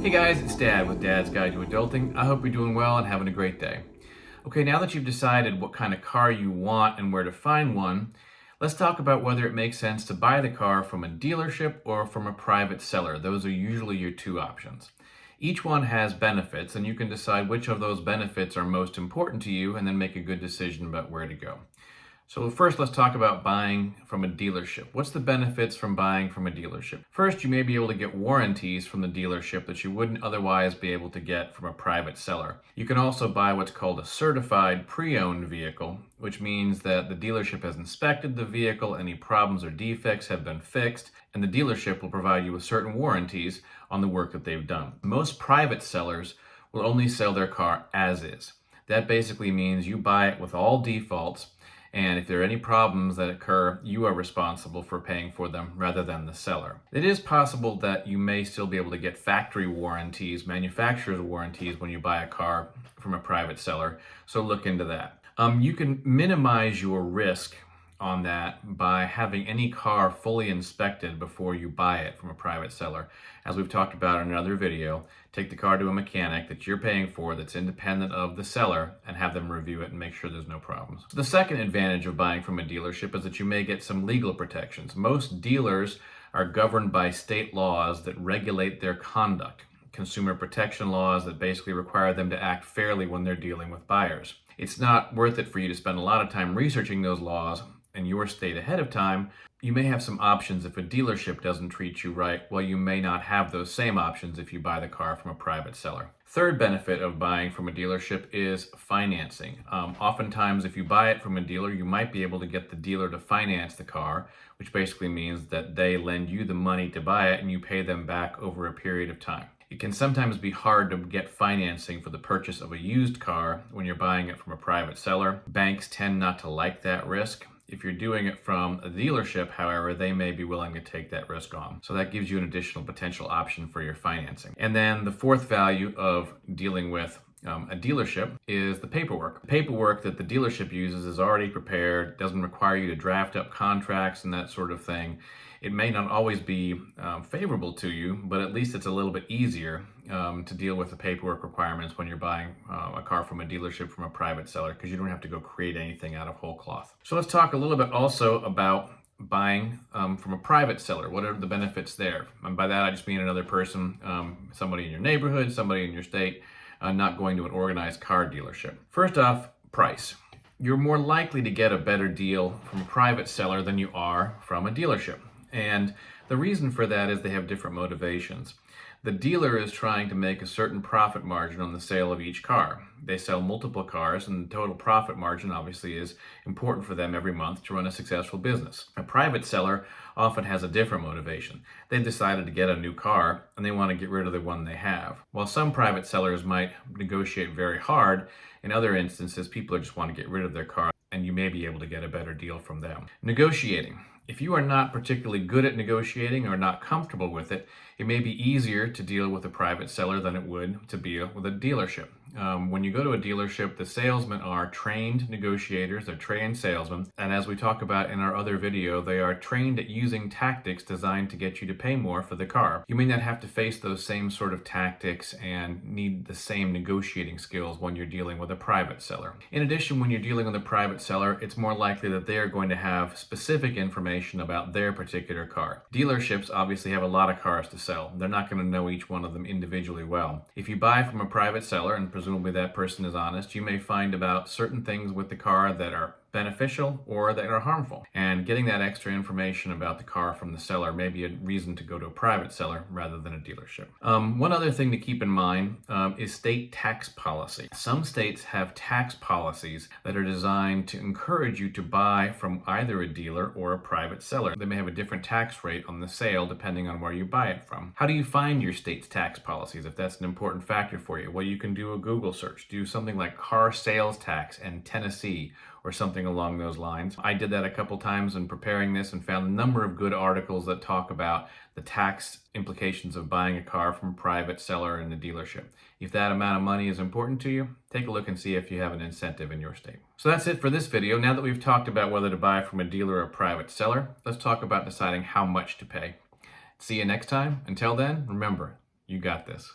Hey guys, it's Dad with Dad's Guide to Adulting. I hope you're doing well and having a great day. Okay, now that you've decided what kind of car you want and where to find one, let's talk about whether it makes sense to buy the car from a dealership or from a private seller. Those are usually your two options. Each one has benefits, and you can decide which of those benefits are most important to you and then make a good decision about where to go. So first, let's talk about buying from a dealership. What's the benefits from buying from a dealership? First, you may be able to get warranties from the dealership that you wouldn't otherwise be able to get from a private seller. You can also buy what's called a certified pre-owned vehicle, which means that the dealership has inspected the vehicle, any problems or defects have been fixed, and the dealership will provide you with certain warranties on the work that they've done. Most private sellers will only sell their car as is. That basically means you buy it with all defaults, and if there are any problems that occur, you are responsible for paying for them rather than the seller. It is possible that you may still be able to get factory warranties, manufacturer's warranties when you buy a car from a private seller, so look into that. You can minimize your risk on that by having any car fully inspected before you buy it from a private seller. As we've talked about in another video, take the car to a mechanic that you're paying for that's independent of the seller and have them review it and make sure there's no problems. So the second advantage of buying from a dealership is that you may get some legal protections. Most dealers are governed by state laws that regulate their conduct, consumer protection laws that basically require them to act fairly when they're dealing with buyers. It's not worth it for you to spend a lot of time researching those laws in your state ahead of time. You may have some options if a dealership doesn't treat you right, while you may not have those same options if you buy the car from a private seller. Third benefit of buying from a dealership is financing. Oftentimes, if you buy it from a dealer, you might be able to get the dealer to finance the car, which basically means that they lend you the money to buy it and you pay them back over a period of time. It can sometimes be hard to get financing for the purchase of a used car when you're buying it from a private seller. Banks tend not to like that risk. If you're doing it from a dealership, however, they may be willing to take that risk on. So that gives you an additional potential option for your financing. And then the fourth value of dealing with a dealership is the paperwork. The paperwork that the dealership uses is already prepared, doesn't require you to draft up contracts and that sort of thing. It may not always be favorable to you, but at least it's a little bit easier to deal with the paperwork requirements when you're buying a car from a dealership from a private seller, because you don't have to go create anything out of whole cloth. So let's talk a little bit also about buying from a private seller. What are the benefits there? And by that I just mean another person, somebody in your neighborhood, somebody in your state, not going to an organized car dealership. First off, price. You're more likely to get a better deal from a private seller than you are from a dealership. And the reason for that is they have different motivations. The dealer is trying to make a certain profit margin on the sale of each car. They sell multiple cars, and the total profit margin obviously is important for them every month to run a successful business. A private seller often has a different motivation. They've decided to get a new car and they want to get rid of the one they have. While some private sellers might negotiate very hard, in other instances people just want to get rid of their car, and you may be able to get a better deal from them. Negotiating. If you are not particularly good at negotiating or not comfortable with it, it may be easier to deal with a private seller than it would to deal with a dealership. When you go to a dealership, the salesmen are trained negotiators, they're trained salesmen, and as we talk about in our other video, they are trained at using tactics designed to get you to pay more for the car. You may not have to face those same sort of tactics and need the same negotiating skills when you're dealing with a private seller. In addition, when you're dealing with a private seller, it's more likely that they are going to have specific information about their particular car. Dealerships obviously have a lot of cars to sell. They're not going to know each one of them individually well. If you buy from a private seller, and presumably that person is honest, you may find about certain things with the car that are beneficial or that are harmful. And getting that extra information about the car from the seller may be a reason to go to a private seller rather than a dealership. One other thing to keep in mind is state tax policy. Some states have tax policies that are designed to encourage you to buy from either a dealer or a private seller. They may have a different tax rate on the sale depending on where you buy it from. How do you find your state's tax policies if that's an important factor for you? Well, you can do a Google search. Do something like car sales tax in Tennessee or something along those lines. I did that a couple times in preparing this and found a number of good articles that talk about the tax implications of buying a car from a private seller in a dealership. If that amount of money is important to you, take a look and see if you have an incentive in your state. So that's it for this video. Now that we've talked about whether to buy from a dealer or a private seller, let's talk about deciding how much to pay. See you next time. Until then, remember, you got this.